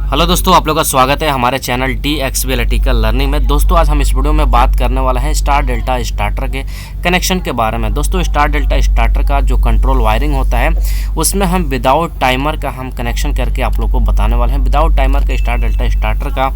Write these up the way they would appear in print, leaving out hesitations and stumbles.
Hello दोस्तों, आप लोगों का स्वागत है हमारे चैनल DXB इलेक्ट्रिकल लर्निंग में। दोस्तों आज हम इस वीडियो में बात करने वाला है स्टार डेल्टा स्टार्टर के कनेक्शन के बारे में। दोस्तों स्टार डेल्टा स्टार्टर का जो कंट्रोल वायरिंग होता है उसमें हम विदाउट टाइमर का हम कनेक्शन करके आप लोग को बताने वाले हैं। विदाउट टाइमर का स्टार डेल्टा स्टार्टर का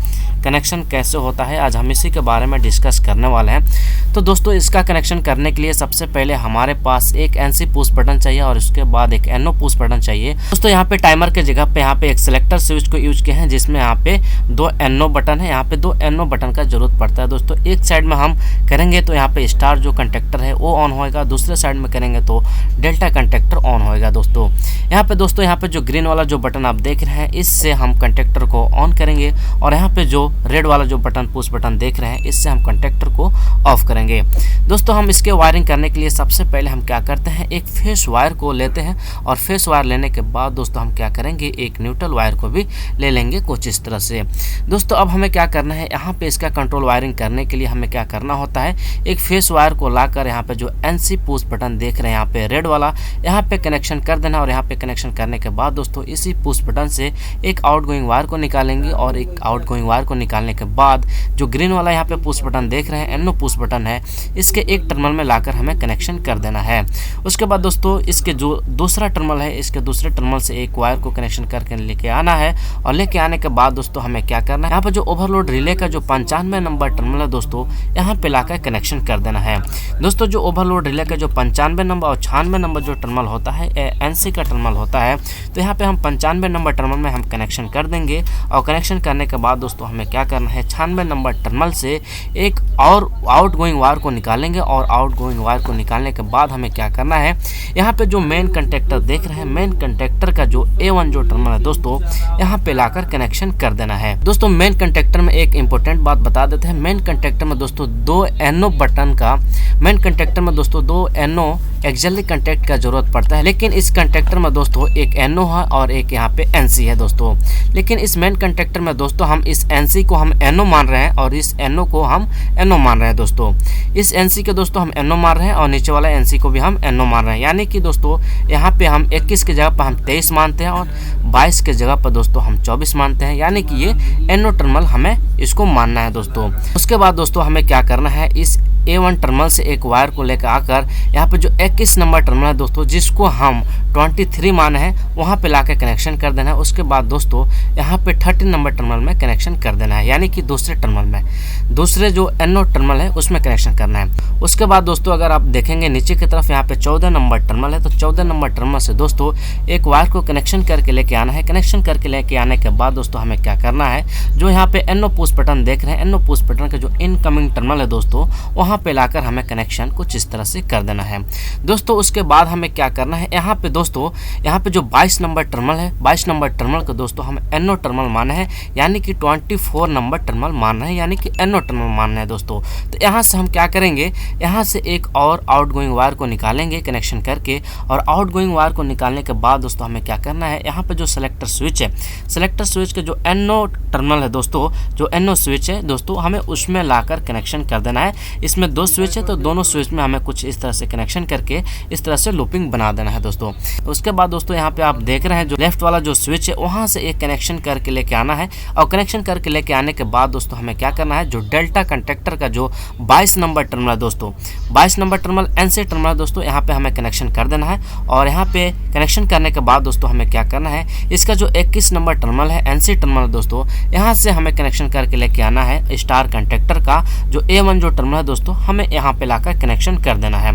कनेक्शन कैसे होता है आज हम इसी के बारे में डिस्कस करने वाले हैं। तो दोस्तों इसका कनेक्शन करने के लिए सबसे पहले हमारे पास एक NC पुश बटन चाहिए और उसके बाद एक NO पुश बटन चाहिए। दोस्तों यहाँ पे टाइमर के जगह पे यहाँ पे एक सिलेक्टर स्विच को यूज किए हैं जिसमें यहाँ पे 2 NO बटन है। यहाँ पे 2 NO बटन का जरूरत पड़ता है। दोस्तों एक साइड में हम करेंगे तो यहाँ पे स्टार जो कंटेक्टर है वो ऑन होएगा, दूसरे साइड में करेंगे तो डेल्टा कंटेक्टर ऑन होएगा। दोस्तों यहाँ पे जो ग्रीन वाला जो बटन आप देख रहे हैं इससे हम कंटेक्टर को ऑन करेंगे और यहाँ पे जो रेड वाला जो बटन पुश बटन देख रहे हैं इससे हम कंटेक्टर को ऑफ करेंगे। दोस्तों हम इसके वायरिंग करने के लिए सबसे पहले हम क्या करते हैं, एक फेस वायर को लेते हैं और फेस वायर लेने के बाद दोस्तों हम क्या करेंगे, एक न्यूट्रल वायर को भी ले लेंगे कुछ इस तरह से। दोस्तों अब हमें क्या करना है, यहाँ पे इसका कंट्रोल वायरिंग करने के लिए हमें क्या करना होता है, एक फेस वायर को लाकर यहाँ पे जो NC पुश बटन देख रहे हैं यहाँ पे रेड वाला, यहाँ पे कनेक्शन कर देना और यहाँ पे कनेक्शन करने के बाद दोस्तों इसी पुश बटन से एक आउटगोइंग वायर को निकालेंगे और एक आउटगोइंग वायर को निकालने के बाद जो ग्रीन वाला यहाँ पे पुश बटन देख रहे हैं NO पुश बटन है, इसके एक टर्मिनल में लाकर हमें कनेक्शन कर देना है। उसके बाद दोस्तों इसके जो दूसरा टर्मिनल है इसके दूसरे टर्मिनल से एक वायर को कनेक्शन करके लेके आना है और लेके आने के बाद दोस्तों हमें क्या करना है, यहाँ पर जो ओवरलोड रिले का जो 95 नंबर टर्मिनल है दोस्तों यहाँ पे लाकर कनेक्शन कर देना है। दोस्तों जो ओवरलोड रिले का जो 95 नंबर और 96 नंबर जो टर्मिनल होता है NC का टर्मिनल होता है, तो यहाँ पे हम 95 नंबर टर्मिनल में हम कनेक्शन कर देंगे और कनेक्शन करने के बाद दोस्तों हमें क्या करना है, 96 नंबर टर्मिनल से एक और आउटगोइंग वायर को निकालेंगे और आउटगोइंग वायर को निकालने के बाद हमें क्या करना है, यहाँ पे जो मेन कंटेक्टर देख रहे हैं मेन कंटेक्टर का जो A1 जो टर्मिनल है दोस्तों यहाँ पे लाकर कनेक्शन कर देना है। दोस्तों मेन कंटेक्टर में एक इंपॉर्टेंट बात बता देते हैं, मेन कंटेक्टर में दोस्तों 2 NO बटन का मेन कंटेक्टर में दोस्तों 2 NO एक्सियली कंटेक्ट का जरूरत पड़ता है, लेकिन इस कंटेक्टर में दोस्तों एक NO है और एक यहाँ पे NC है दोस्तों। लेकिन इस मेन कंटेक्टर में दोस्तों हम इस NC को हम NO मान रहे हैं और इस NO को हम NO मान रहे हैं दोस्तों। इस NC के दोस्तों हम NO मान रहे हैं और नीचे वाला NC को भी हम NO मान रहे हैं, यानी कि दोस्तों यहाँ पे हम 21 के जगह पर हम 23 मानते हैं और 22 के जगह पर दोस्तों हम 24 मानते हैं, यानी कि ये NO टर्मिनल हमें इसको मानना है दोस्तों। उसके बाद दोस्तों हमें क्या करना है, इस A1 टर्मिनल से एक वायर को लेकर आकर यहाँ पे जो 21 नंबर टर्मिनल है दोस्तों जिसको हम 23 माने हैं वहाँ पे लाकर कनेक्शन कर देना है। उसके बाद दोस्तों यहाँ पे 30 नंबर टर्मिनल में कनेक्शन कर देना है, यानी कि दूसरे टर्मिनल में, दूसरे जो NO टर्मिनल है उसमें कनेक्शन करना है। उसके बाद दोस्तों अगर आप देखेंगे नीचे की तरफ यहाँ पे 14 नंबर टर्मिनल है, तो 14 नंबर टर्मिनल से दोस्तों एक वायर को कनेक्शन करके लेके आना है। कनेक्शन करके लेके आने के बाद दोस्तों हमें क्या करना है, जो यहाँ पे NO पुश बटन देख रहे हैं NO पुश बटन का जो इनकमिंग टर्मिनल है दोस्तों वहाँ पे लाकर हमें कनेक्शन कुछ इस तरह से कर देना है दोस्तों। उसके बाद हमें क्या करना है, यहाँ पे दोस्तों यहाँ पे जो 22 नंबर टर्मिनल है 22 नंबर टर्मिनल को दोस्तों हम NO टर्मिनल माने हैं, यानी कि 24 नंबर टर्मिनल मानना है, यानी कि NO टर्मिनल मानना है दोस्तों। तो यहाँ से हम क्या करेंगे, यहाँ से एक और आउटगोइंग वायर को निकालेंगे कनेक्शन करके और आउटगोइंग वायर को निकालने के बाद दोस्तों हमें क्या करना है, यहाँ पे जो सेलेक्टर स्विच है, सेलेक्टर स्विच के जो NO टर्मिनल है दोस्तों, जो NO स्विच है दोस्तों हमें उसमें लाकर कनेक्शन कर देना है। इसमें 2 स्विच है तो दोनों स्विच में हमें कुछ इस तरह से कनेक्शन करके इस तरह से लूपिंग बना देना है दोस्तों। उसके बाद दोस्तों यहाँ पे आप देख रहे हैं जो लेफ्ट वाला जो स्विच है वहाँ से एक कनेक्शन करके लेके आना है और कनेक्शन करके लेके आने के बाद दोस्तों हमें क्या करना है, जो डेल्टा कंटेक्टर का जो 22 नंबर टर्मिनल है दोस्तों, 22 नंबर टर्मिनल NC टर्मिनल दोस्तों यहाँ पे हमें कनेक्शन कर देना है। और यहाँ पे कनेक्शन करने के बाद दोस्तों हमें क्या करना है, इसका जो 21 नंबर टर्मिनल है NC टर्मिनल दोस्तों यहाँ से हमें कनेक्शन करके लेके आना है स्टार कंटेक्टर का जो A1 जो टर्मिनल है दोस्तों हमें यहाँ पे लाकर कनेक्शन कर देना है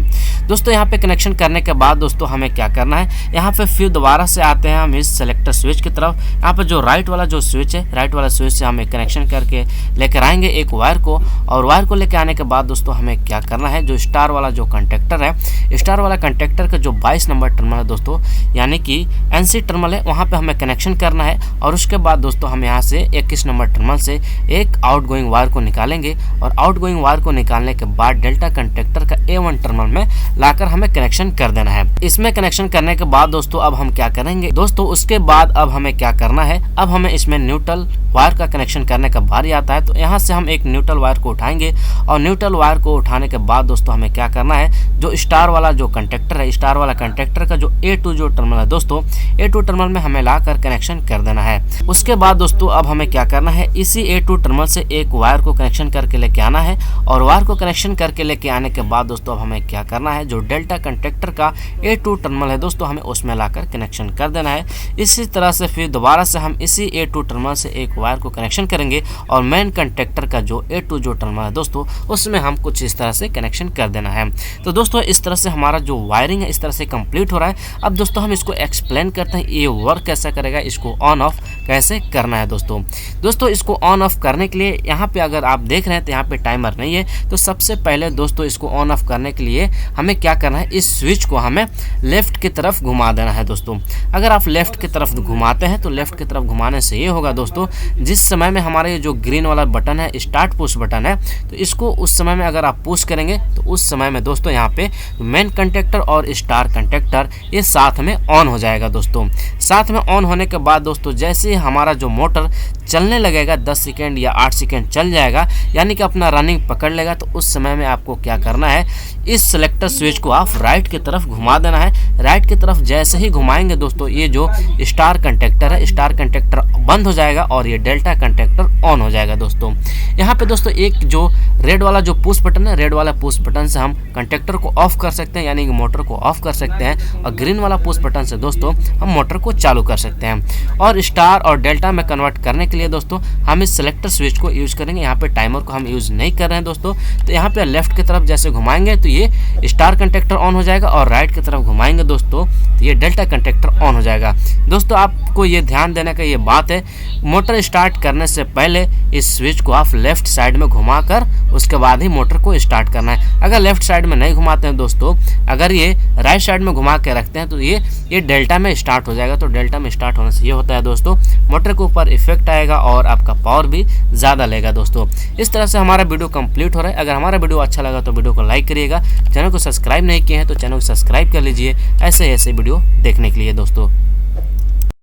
दोस्तों। यहाँ पे कनेक्शन करने के बाद दोस्तों हमें क्या करना है, यहाँ पे फिर दोबारा से आते हैं हम इस सेलेक्टर स्विच की तरफ। यहाँ पे जो राइट वाला जो स्विच है, राइट वाला स्विच से हमें कनेक्शन करके लेकर आएंगे एक वायर को और वायर को लेकर आने के बाद दोस्तों हमें क्या करना है, जो स्टार वाला जो कंटेक्टर है, स्टार वाला कंटेक्टर का जो 22 नंबर टर्मिनल है दोस्तों यानी कि NC टर्मिनल है वहाँ पे हमें कनेक्शन करना है। और उसके बाद दोस्तों हम यहाँ से 21 नंबर टर्मिनल से एक आउटगोइंग वायर को निकालेंगे और आउटगोइंग वायर को निकालने के बाद डेल्टा कंटेक्टर का A1 टर्मिनल में लाकर हमें कनेक्शन कर देना है। इसमें कनेक्शन करने करने के बाद दोस्तों अब हम क्या करेंगे दोस्तों, उसके बाद अब हमें क्या करना है, अब हमें इसमें न्यूट्रल वायर का कनेक्शन करने का बारी आता है। तो यहाँ से हम एक न्यूट्रल वायर को उठाएंगे और न्यूट्रल वायर को उठाने के बाद दोस्तों हमें क्या करना है, जो स्टार वाला जो कंडक्टर है, स्टार वाला कंडक्टर का जो A2 जो टर्मिनल है दोस्तों, A2 टर्मिनल में हमें लाकर कनेक्शन कर देना है। उसके बाद दोस्तों अब हमें क्या करना है, इसी A2 टर्मिनल से एक वायर को कनेक्शन करके लेके आना है और वायर को कनेक्शन करके लेके आने के बाद दोस्तों अब हमें क्या करना है, जो डेल्टा कंडक्टर का A2 टर्मिनल है दोस्तों, हमें उसमें लाकर कनेक्शन कर देना है। इसी तरह से फिर दोबारा से हम इसी A2 टर्मिनल से एक वायर को कनेक्शन करेंगे और मेन कंडक्टर का जो A2 जो टर्मिनल है दोस्तों, उसमें हम कुछ इस तरह से कनेक्शन कर देना है। तो दोस्तों इस तरह से हमारा जो वायरिंग है इस तरह से कंप्लीट हो रहा है। अब दोस्तों हम इसको एक्सप्लेन करते हैं, ये वर्क कैसे करेगा, इसको ऑन ऑफ कैसे करना है दोस्तों इसको ऑन ऑफ करने के लिए यहाँ पे अगर आप देख रहे हैं तो यहाँ पे टाइमर नहीं है। तो सबसे पहले दोस्तों इसको ऑन ऑफ करने के लिए हमें क्या करना है, इस स्विच को हमें लेफ्ट की तरफ घुमा देना है दोस्तों। अगर आप लेफ्ट की तरफ घुमाते हैं तो लेफ्ट की तरफ घुमाने से ये होगा दोस्तों, जिस समय में हमारे जो ग्रीन वाला बटन है स्टार्ट पुश बटन है, तो इसको उस समय में अगर आप पुश करेंगे तो उस समय में दोस्तों यहाँ पे मेन कंडक्टर और स्टार कंडक्टर ये साथ में ऑन हो जाएगा दोस्तों। साथ में ऑन होने के बाद दोस्तों जैसे ही हमारा जो मोटर चलने लगेगा 10 सेकेंड या 8 सेकेंड चल जाएगा, यानी कि अपना रनिंग पकड़ लेगा, तो उस समय में आपको क्या करना है, इस सेलेक्टर स्विच को आप राइट की तरफ घुमा देना है। राइट की तरफ जैसे ही घुमाएंगे दोस्तों, ये जो स्टार कंडक्टर है, स्टार कंडक्टर बंद हो जाएगा और ये डेल्टा कंडक्टर ऑन हो जाएगा दोस्तों। यहाँ पे दोस्तों एक जो रेड वाला जो पुश बटन है, रेड वाला पुश बटन से हम कंडक्टर को ऑफ कर सकते हैं, यानी कि मोटर को ऑफ कर सकते हैं, और ग्रीन वाला पुश बटन से दोस्तों हम मोटर को चालू कर सकते हैं। और स्टार और डेल्टा में कन्वर्ट करने के लिए दोस्तों हम इस सेलेक्टर स्विच को यूज करेंगे। यहाँ पे टाइमर को हम यूज नहीं कर रहे हैं दोस्तों। तो यहाँ पे लेफ्ट की तरफ जैसे घुमाएंगे तो ये स्टार कंडक्टर ऑन हो जाएगा और राइट की तरफ घुमाएंगे दोस्तों तो ये डेल्टा कंडक्टर ऑन हो जाएगा। दोस्तों आपको ये ध्यान देने का ये बात है, मोटर स्टार्ट करने से पहले इस स्विच को आप लेफ्ट साइड में घुमाकर उसके बाद ही मोटर को स्टार्ट करना है। अगर लेफ्ट साइड में नहीं घुमाते हैं दोस्तों, अगर ये राइट साइड में घुमा के रखते हैं तो ये डेल्टा में स्टार्ट हो जाएगा। तो डेल्टा में स्टार्ट होने से ये होता है दोस्तों, मोटर के ऊपर इफेक्ट आएगा और आपका पावर भी ज़्यादा लेगा दोस्तों। इस तरह से हमारा वीडियो कंप्लीट हो रहा है। अगर हमारा वीडियो अच्छा लगा तो वीडियो को लाइक करिएगा, चैनल को सब्सक्राइब नहीं किए हैं तो चैनल को सब्सक्राइब कर लीजिए ऐसे वीडियो देखने के लिए दोस्तों।